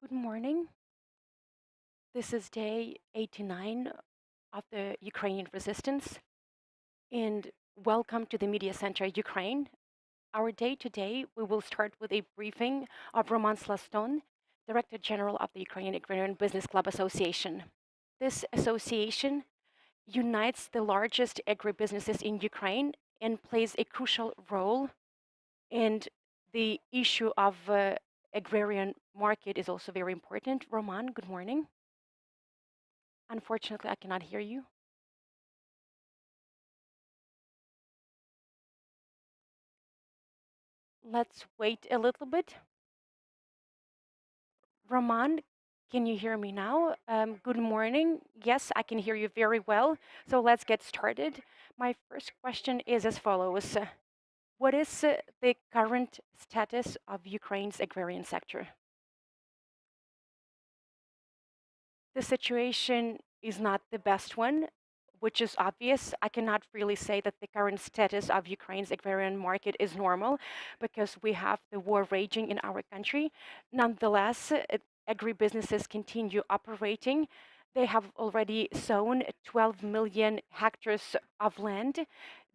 Good morning. This is day 89 of the Ukrainian resistance, and welcome to the Media Center Ukraine. Our day today, we will start with a briefing of Roman Slaston, Director General of the Ukrainian Agrarian Business Club Association. This association unites the largest agribusinesses in Ukraine and plays a crucial role, and the issue of agrarian market is also very important. Roman, good morning. Unfortunately, I cannot hear you. Let's wait a little bit. Roman, can you hear me now? Good morning. Yes, I can hear you very well. So let's get started. My first question is as follows. What is the current status of Ukraine's agrarian sector? The situation is not the best one, which is obvious. I cannot really say that the current status of Ukraine's agrarian market is normal because we have the war raging in our country. Nonetheless, agribusinesses continue operating. They have already sown 12 million hectares of land.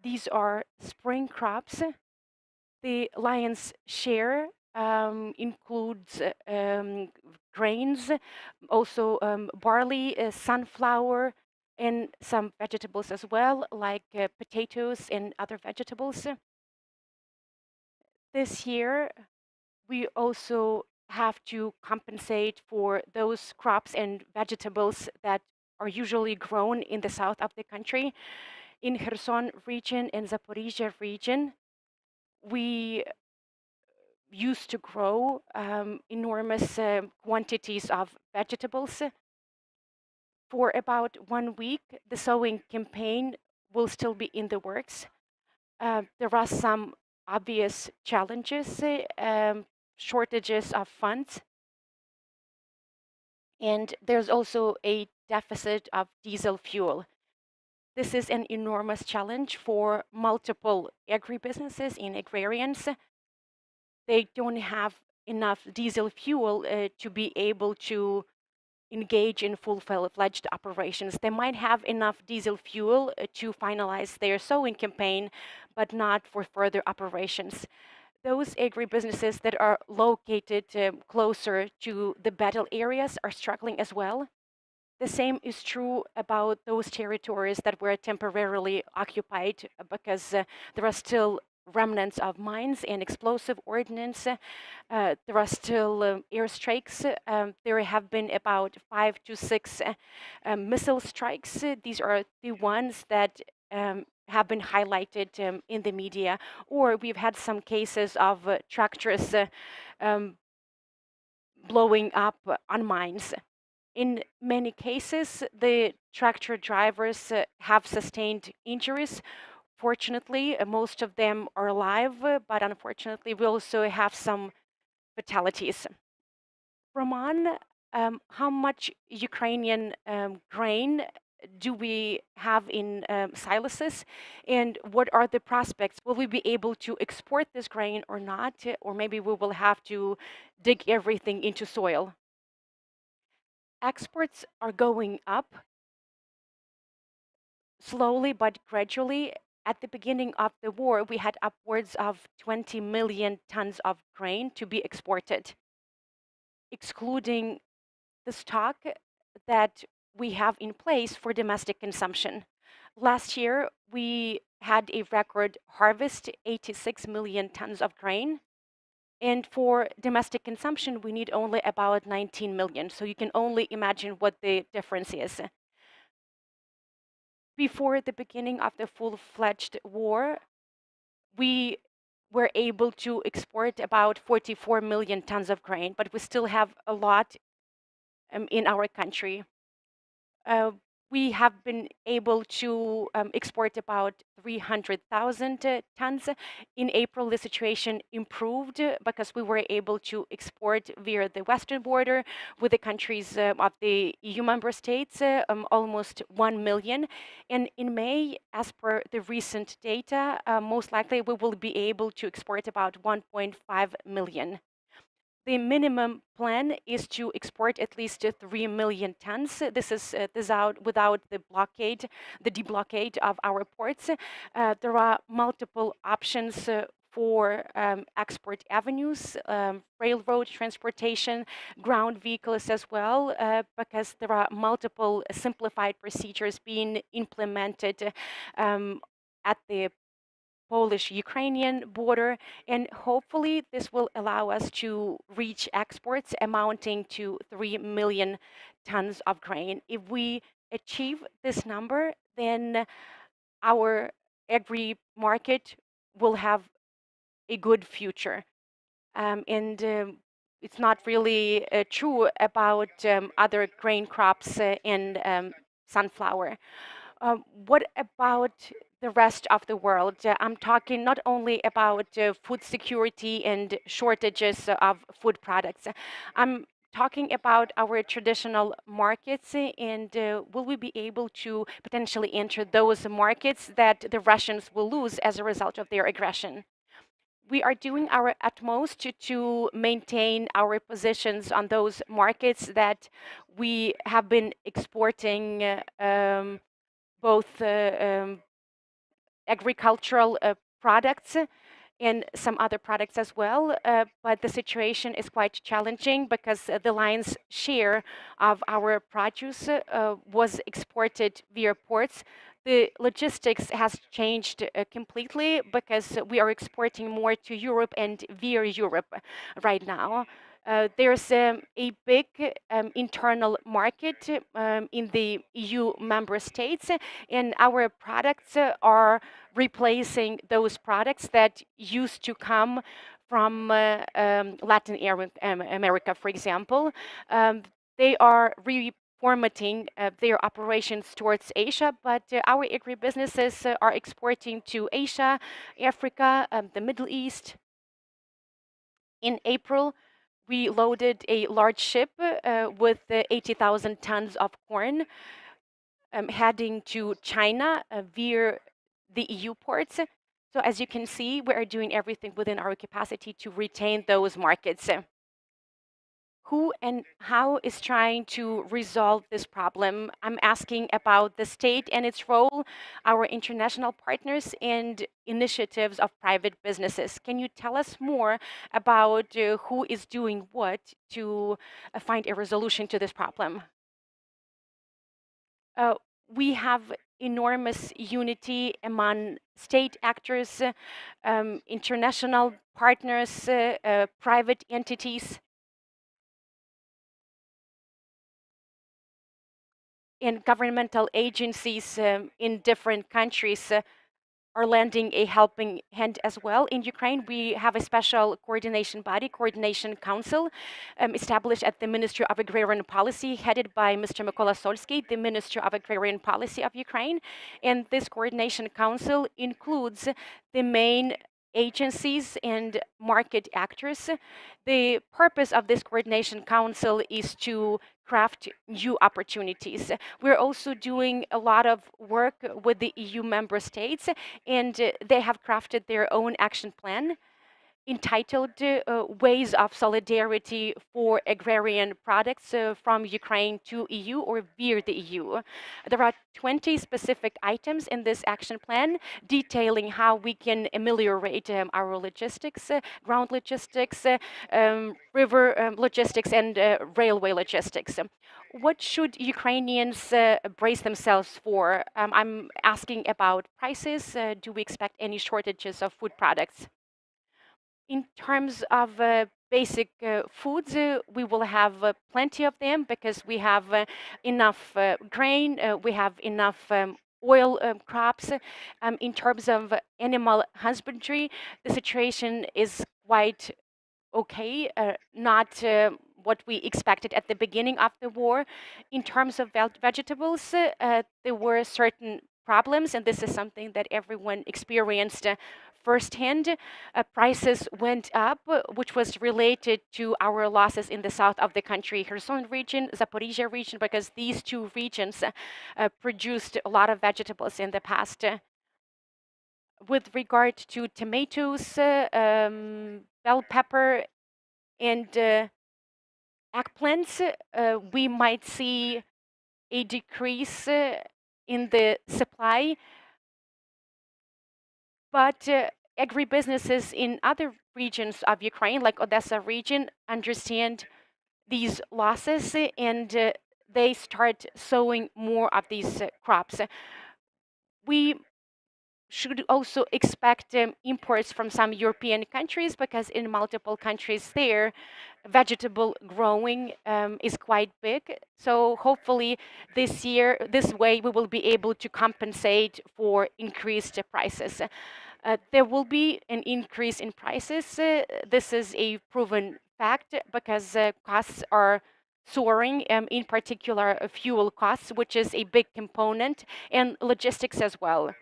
These are spring crops. The lion's share includes grains, also barley, sunflower, and some vegetables as well, like potatoes and other vegetables. This year, we also have to compensate for those crops and vegetables that are usually grown in the south of the country. In Kherson region and Zaporizhia region, we used to grow enormous quantities of vegetables. For about 1 week, the sowing campaign will still be in the works. There are some obvious challenges, shortages of funds, and there's also a deficit of diesel fuel. This is an enormous challenge for multiple agribusinesses and agrarians. They don't have enough diesel fuel to be able to engage in full-fledged operations. They might have enough diesel fuel to finalize their sowing campaign, but not for further operations. Those agribusinesses that are located closer to the battle areas are struggling as well. The same is true about those territories that were temporarily occupied because there are still remnants of mines and explosive ordnance. There are still airstrikes. There have been about 5 to 6 missile strikes. These are the ones that have been highlighted in the media, or we've had some cases of tractors blowing up on mines. In many cases, the tractor drivers have sustained injuries. Fortunately, most of them are alive, but unfortunately, we also have some fatalities. Roman, how much Ukrainian grain do we have in silos, and what are the prospects? Will we be able to export this grain or not? Or maybe we will have to dig everything into soil? Exports are going up slowly but gradually. At the beginning of the war, we had upwards of 20 million tons of grain to be exported, excluding the stock that we have in place for domestic consumption. Last year, we had a record harvest, 86 million tons of grain. And for domestic consumption, we need only about 19 million. So you can only imagine what the difference is. Before the beginning of the full-fledged war, we were able to export about 44 million tons of grain, but we still have a lot in our country. We have been able to export about 300,000 tons. In April, the situation improved because we were able to export via the western border with the countries of the EU member states, almost 1 million. And in May, as per the recent data, most likely we will be able to export about 1.5 million. The minimum plan is to export at least 3 million tons. This is without the deblockade of our ports. There are multiple options for export avenues, railroad transportation, ground vehicles as well, because there are multiple simplified procedures being implemented at the Polish-Ukrainian border, and hopefully this will allow us to reach exports amounting to 3 million tons of grain. If we achieve this number, then our agri-market will have a good future. And it's not really true about other grain crops and sunflower. What about the rest of the world? I'm talking not only about food security and shortages of food products. I'm talking about our traditional markets, and will we be able to potentially enter those markets that the Russians will lose as a result of their aggression? We are doing our utmost to maintain our positions on those markets that we have been exporting both agricultural products and some other products as well. But the situation is quite challenging because the lion's share of our produce was exported via ports. The logistics has changed completely because we are exporting more to Europe and via Europe right now. There's a big internal market in the EU member states, and our products are replacing those products that used to come from Latin America, for example. They are reformatting their operations towards Asia, but our agribusinesses are exporting to Asia, Africa, the Middle East. In April, we loaded a large ship with 80,000 tons of corn heading to China via the EU ports. So as you can see, we are doing everything within our capacity to retain those markets. Who and how is trying to resolve this problem? I'm asking about the state and its role, our international partners, and initiatives of private businesses. Can you tell us more about who is doing what to find a resolution to this problem? We have enormous unity among state actors, international partners, private entities, and governmental agencies in different countries are lending a helping hand as well. In Ukraine, we have a special coordination body, Coordination Council, established at the Ministry of Agrarian Policy, headed by Mr. Mykola Solsky, the Minister of Agrarian Policy of Ukraine. And this Coordination Council includes the main agencies and market actors. The purpose of this Coordination Council is to craft new opportunities. We're also doing a lot of work with the EU member states, and they have crafted their own action plan entitled Ways of Solidarity for Agrarian Products from Ukraine to EU or via the EU. There are 20 specific items in this action plan detailing how we can ameliorate our logistics, ground logistics, river logistics, and railway logistics. What should Ukrainians brace themselves for? I'm asking about prices. Do we expect any shortages of food products? In terms of basic foods, we will have plenty of them because we have enough grain, we have enough oil crops. In terms of animal husbandry, the situation is quite okay, not what we expected at the beginning of the war. In terms of vegetables, there were certain problems, and this is something that everyone experienced firsthand. Prices went up, which was related to our losses in the south of the country, Kherson region, Zaporizhia region, because these two regions produced a lot of vegetables in the past. With regard to tomatoes, bell pepper, And eggplants, we might see a decrease in the supply, but agribusinesses in other regions of Ukraine, like Odessa region, understand these losses and they start sowing more of these crops. We should also expect imports from some European countries because in multiple countries there, vegetable growing is quite big. So hopefully this year, this way, we will be able to compensate for increased prices. There will be an increase in prices. This is a proven fact because costs are soaring, in particular fuel costs, which is a big component, and logistics as well.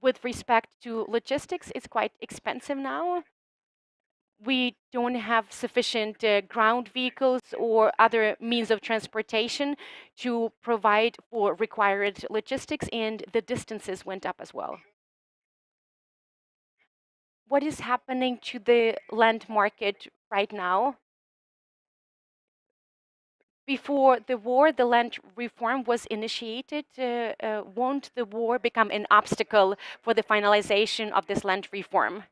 With respect to logistics, it's quite expensive now. We don't have sufficient ground vehicles or other means of transportation to provide for required logistics, and the distances went up as well. What is happening to the land market right now? Before the war, the land reform was initiated. Won't the war become an obstacle for the finalization of this land reform?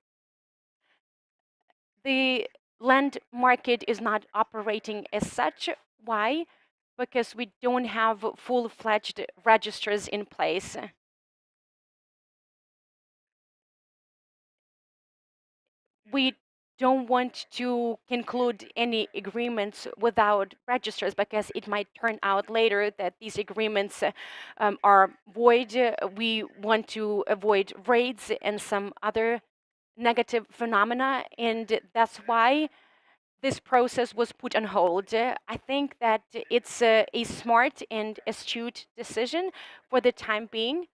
The land market is not operating as such. Why? Because we don't have full-fledged registers in place. We don't want to conclude any agreements without registers because it might turn out later that these agreements are void. We want to avoid raids and some other negative phenomena, and that's why this process was put on hold. I think that it's a smart and astute decision for the time being.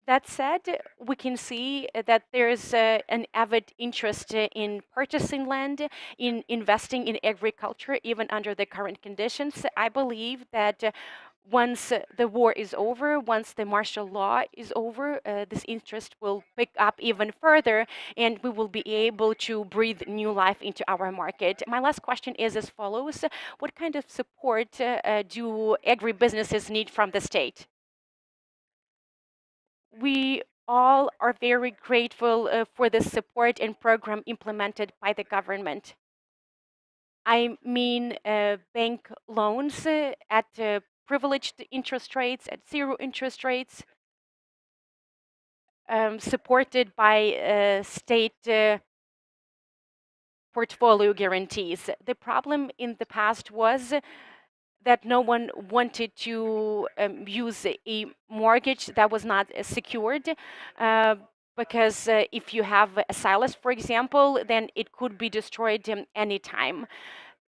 That said, we can see that there's an avid interest in purchasing land, in investing in agriculture, even under the current conditions. I believe that once the war is over, once the martial law is over, this interest will pick up even further, and we will be able to breathe new life into our market. My last question is as follows. What kind of support do agribusinesses need from the state? We all are very grateful for the support and program implemented by the government. I mean bank loans at privileged interest rates, at zero interest rates, supported by state portfolio guarantees. The problem in the past was that no one wanted to use a mortgage that was not secured. Because if you have a silos, for example, then it could be destroyed anytime.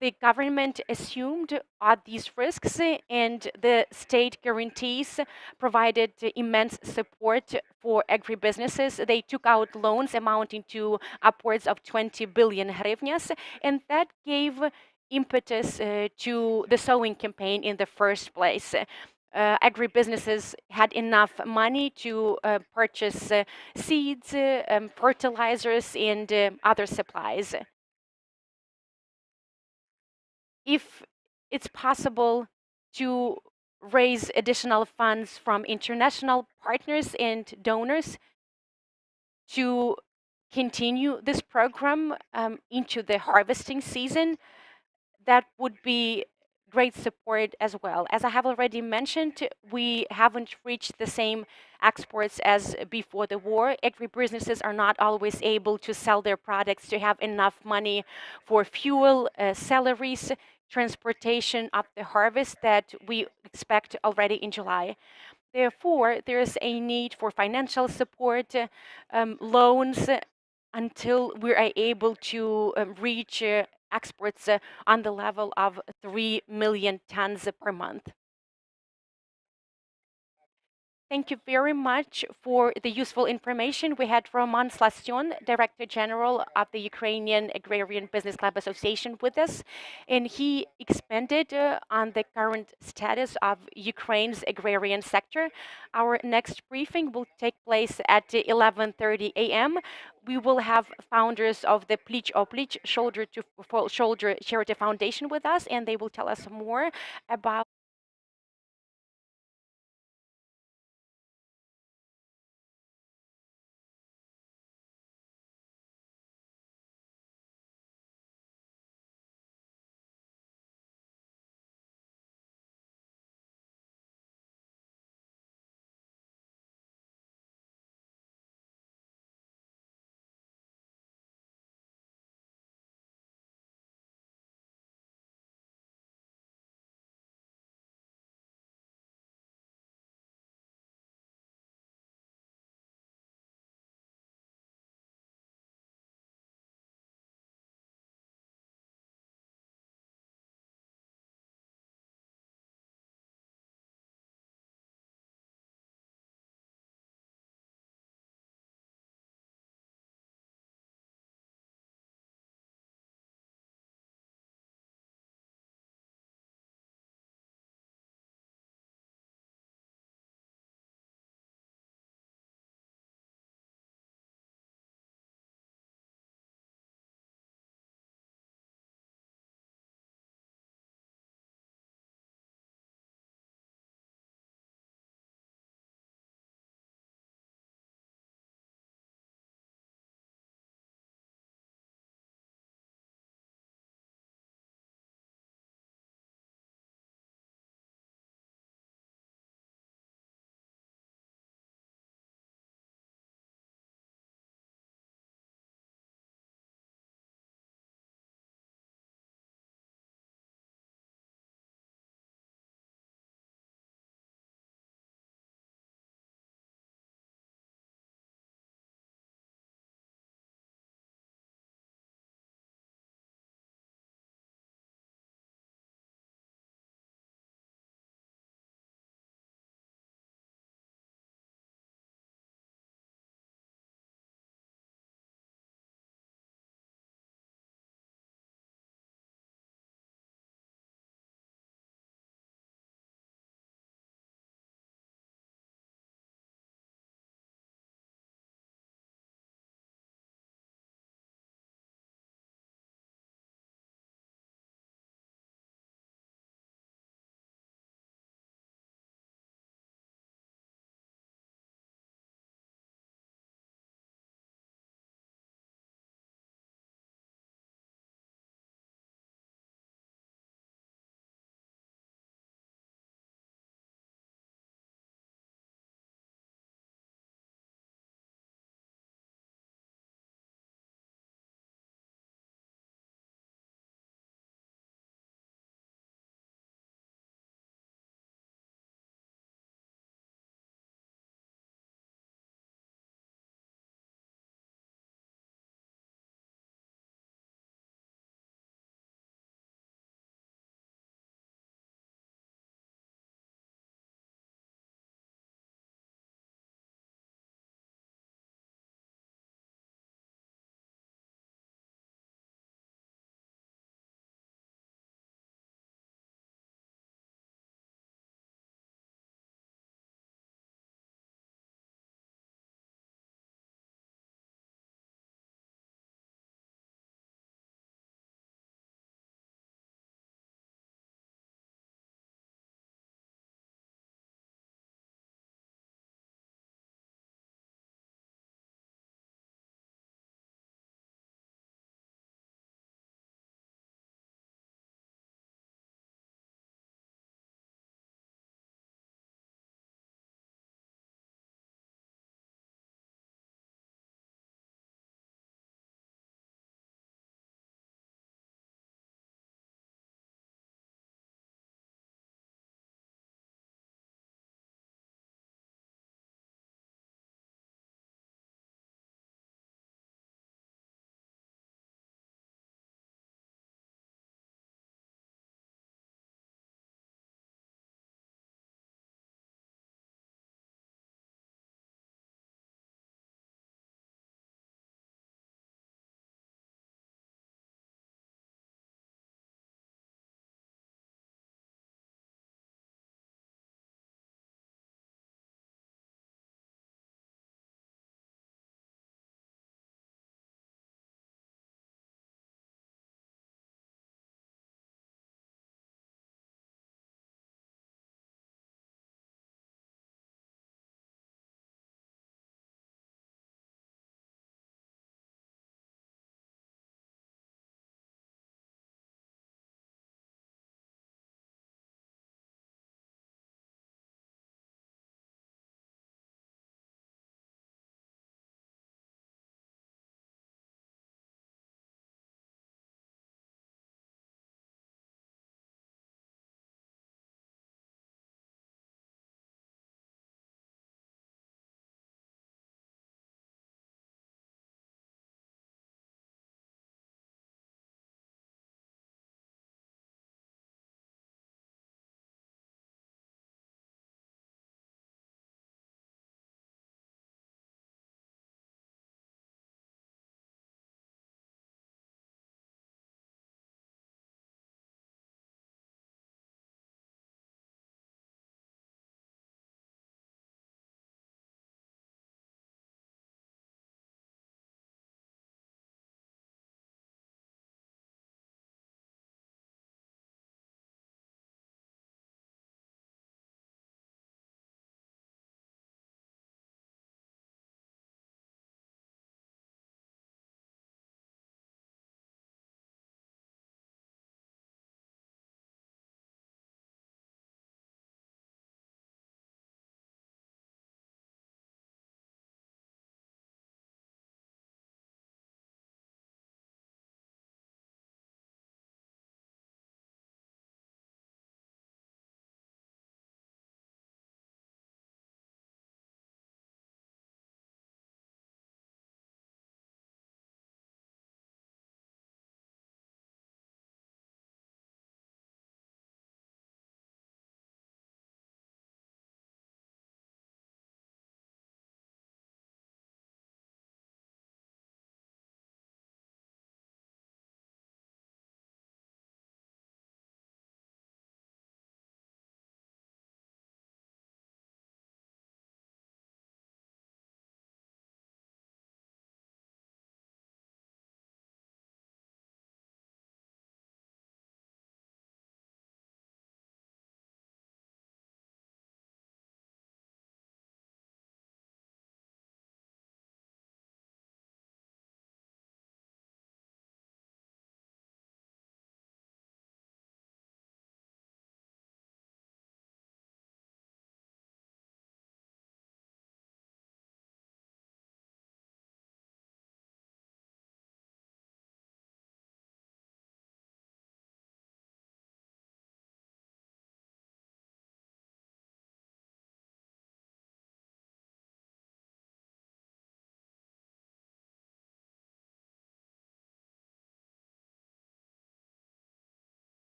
The government assumed all these risks, and the state guarantees provided immense support for agribusinesses. They took out loans amounting to upwards of 20 billion hryvnias, and that gave impetus to the sowing campaign in the first place. Agribusinesses had enough money to purchase seeds, fertilizers, and other supplies. If it's possible to raise additional funds from international partners and donors to continue this program into the harvesting season, that would be great support as well. As I have already mentioned, we haven't reached the same exports as before the war. Agribusinesses are not always able to sell their products to have enough money for fuel, salaries, transportation of the harvest that we expect already in July. Therefore, there is a need for financial support, loans, until we are able to reach exports on the level of 3 million tons per month. Thank you very much for the useful information. We had Roman Slaston, Director General of the Ukrainian Agrarian Business Club Association, with us, and he expanded on the current status of Ukraine's agrarian sector. Our next briefing will take place at 11:30 a.m. We will have founders of the Plich-o-plich Shoulder to Shoulder Charity Foundation with us, and they will tell us more about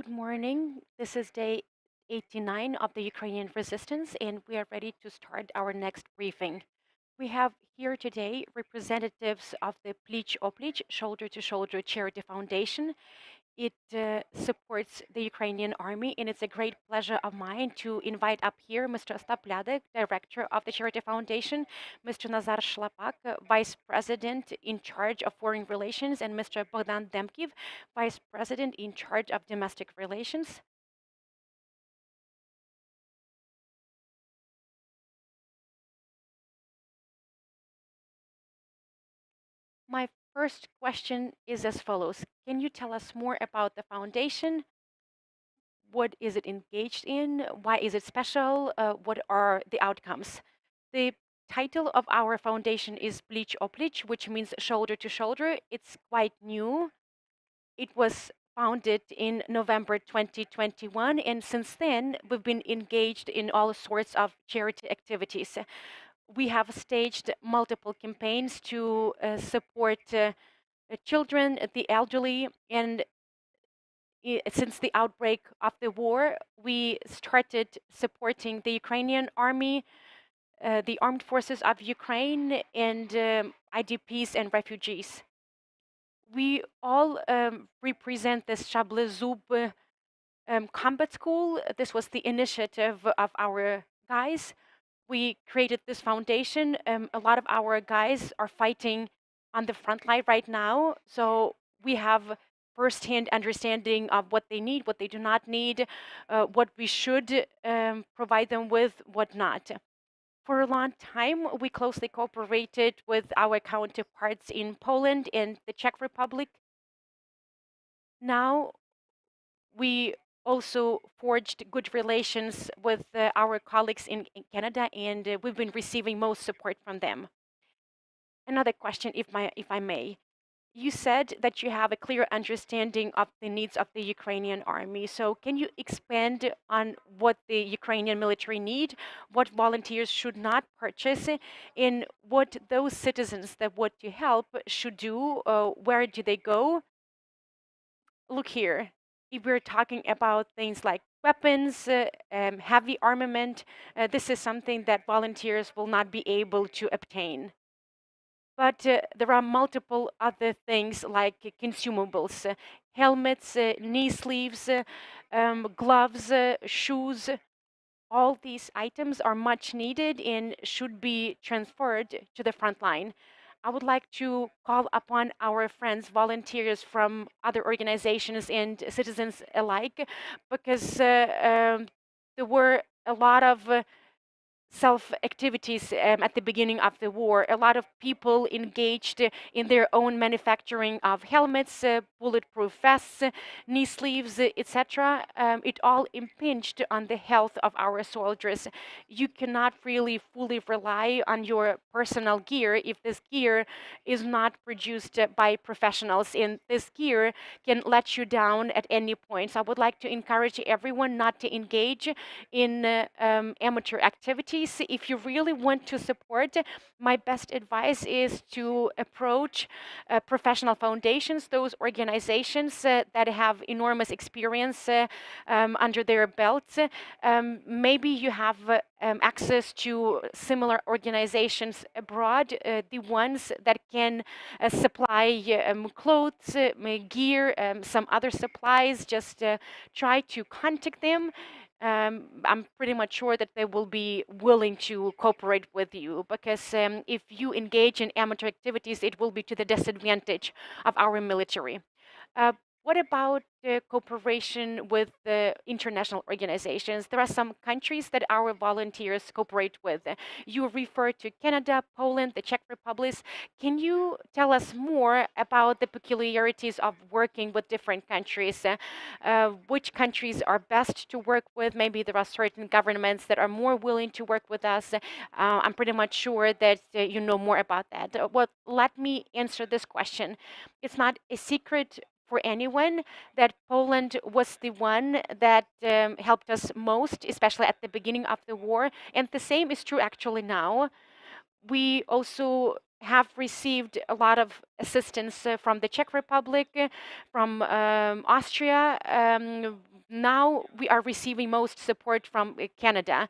Good morning. This is day 89 of the Ukrainian resistance, and we are ready to start our next briefing. We have here today representatives of the Plich-o-plich, Shoulder to Shoulder Charity Foundation. It supports the Ukrainian army, and it's a great pleasure of mine to invite up here Mr. Ostap, director of the Charity Foundation, Mr. Nazar Shlapak, vice president in charge of foreign relations, and Mr. Bohdan Demkiv, vice president in charge of domestic relations. My first question is as follows. Can you tell us more about the foundation? What is it engaged in? Why is it special? What are the outcomes? The title of our foundation is Plich-o-plich, which means shoulder to shoulder. It's quite new. It was founded in November 2021, and since then, we've been engaged in all sorts of charity activities. We have staged multiple campaigns to support children, the elderly, and since the outbreak of the war, we started supporting the Ukrainian army, the armed forces of Ukraine, and IDPs and refugees. We all represent the Shablezub combat school. This was the initiative of our guys. We created this foundation. A lot of our guys are fighting on the front line right now, so we have first-hand understanding of what they need, what they do not need, what we should provide them with, what not. For a long time, we closely cooperated with our counterparts in Poland and the Czech Republic. Now we also forged good relations with our colleagues in Canada, and we've been receiving most support from them. Another question, if I may. You said that you have a clear understanding of the needs of the Ukrainian army. So can you expand on what the Ukrainian military need, what volunteers should not purchase, and what those citizens that want to help should do? Where do they go? Look here. If we're talking about things like weapons, heavy armament, this is something that volunteers will not be able to obtain. But there are multiple other things like consumables, helmets, knee sleeves, gloves, shoes. All these items are much needed and should be transferred to the front line. I would like to call upon our friends, volunteers from other organizations and citizens alike, because there were a lot of self-activities at the beginning of the war. A lot of people engaged in their own manufacturing of helmets, bulletproof vests, knee sleeves, etc. It all impinged on the health of our soldiers. You cannot really fully rely on your personal gear if this gear is not produced by professionals, and this gear can let you down at any point. So I would like to encourage everyone not to engage in amateur activities. If you really want to support, my best advice is to approach professional foundations, those organizations that have enormous experience under their belts. Maybe you have access to similar organizations abroad, the ones that can supply clothes, gear, some other supplies. Just try to contact them. I'm pretty much sure that they will be willing to cooperate with you, because if you engage in amateur activities, it will be to the disadvantage of our military. What about cooperation with the international organizations? There are some countries that our volunteers cooperate with. You refer to Canada, Poland, the Czech Republic. Can you tell us more about the peculiarities of working with different countries? Which countries are best to work with? Maybe there are certain governments that are more willing to work with us. I'm pretty much sure that you know more about that. Well, let me answer this question. It's not a secret for anyone that Poland was the one that helped us most, especially at the beginning of the war. And the same is true actually now. We also have received a lot of assistance from the Czech Republic, from Austria, now we are receiving most support from Canada.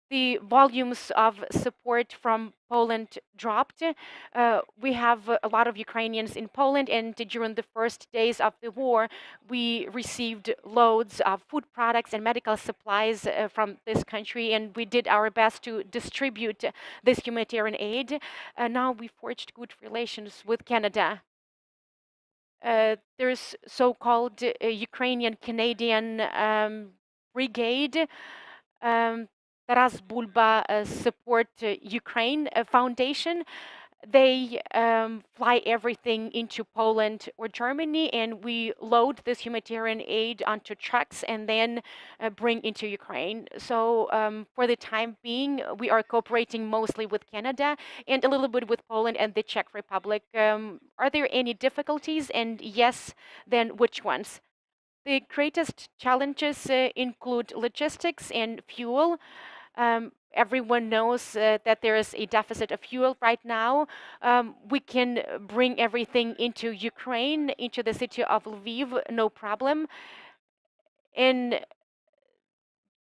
The volumes of support from Poland dropped. We have a lot of Ukrainians in Poland, and during the first days of the war, we received loads of food products and medical supplies from this country, and we did our best to distribute this humanitarian aid. Now we forged good relations with Canada. There's so-called Ukrainian-Canadian brigade, Taras Bulba Support Ukraine Foundation. They fly everything into Poland or Germany, and we load this humanitarian aid onto trucks and then bring into Ukraine. So for the time being, we are cooperating mostly with Canada and a little bit with Poland and the Czech Republic. Are there any difficulties? And yes, then which ones? The greatest challenges include logistics and fuel. Everyone knows that there is a deficit of fuel right now. We can bring everything into Ukraine, into the city of Lviv, no problem. And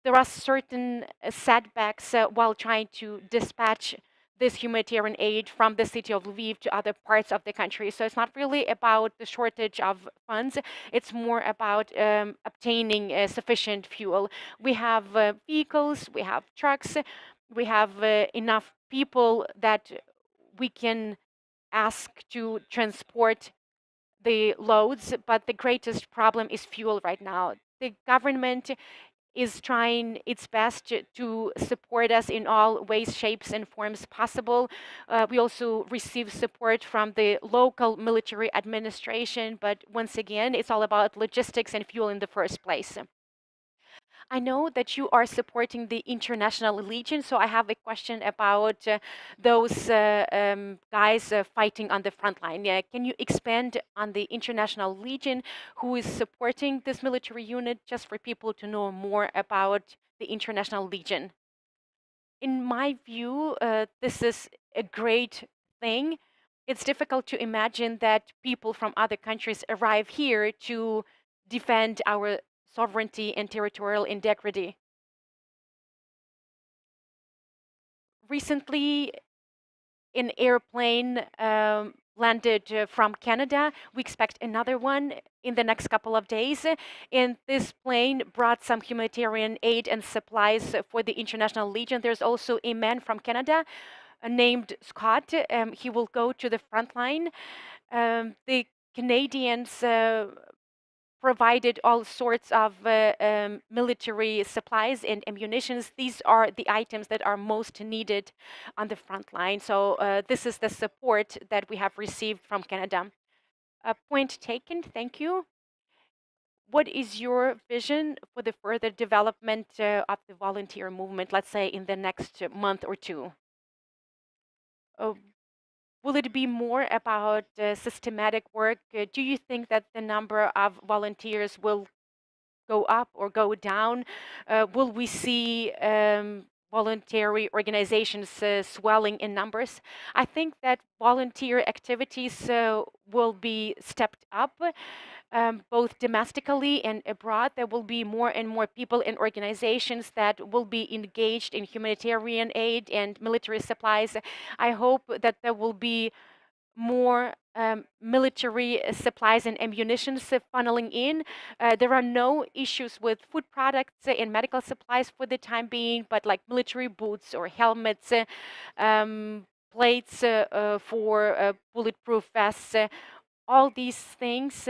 there are certain setbacks while trying to dispatch this humanitarian aid from the city of Lviv to other parts of the country. So it's not really about the shortage of funds. It's more about obtaining sufficient fuel. We have vehicles, we have trucks, we have enough people that we can ask to transport the loads, but the greatest problem is fuel right now. The government is trying its best to support us in all ways, shapes, and forms possible. We also receive support from the local military administration, but once again, it's all about logistics and fuel in the first place. I know that you are supporting the International Legion, so I have a question about those guys fighting on the front line. Can you expand on the International Legion, who is supporting this military unit, just for people to know more about the International Legion? In my view, this is a great thing. It's difficult to imagine that people from other countries arrive here to defend our sovereignty and territorial integrity. Recently, an airplane landed from Canada. We expect another one in the next couple of days. And this plane brought some humanitarian aid and supplies for the International Legion. There's also a man from Canada named Scott. He will go to the front line. The Canadians provided all sorts of military supplies and ammunitions. These are the items that are most needed on the front line. So this is the support that we have received from Canada. Point taken, thank you. What is your vision for the further development of the volunteer movement, let's say in the next month or two? Will it be more about systematic work? Do you think that the number of volunteers will go up or go down? Will we see voluntary organizations swelling in numbers? I think that volunteer activities will be stepped up. Both domestically and abroad, there will be more and more people and organizations that will be engaged in humanitarian aid and military supplies. I hope that there will be more military supplies and ammunition funneling in. There are no issues with food products and medical supplies for the time being, but like military boots or helmets, plates for bulletproof vests, all these things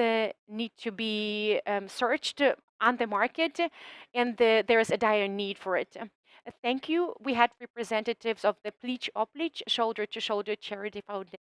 need to be searched on the market, and there is a dire need for it. Thank you. We had representatives of the Plich-o-plich, Shoulder to Shoulder Charity Foundation.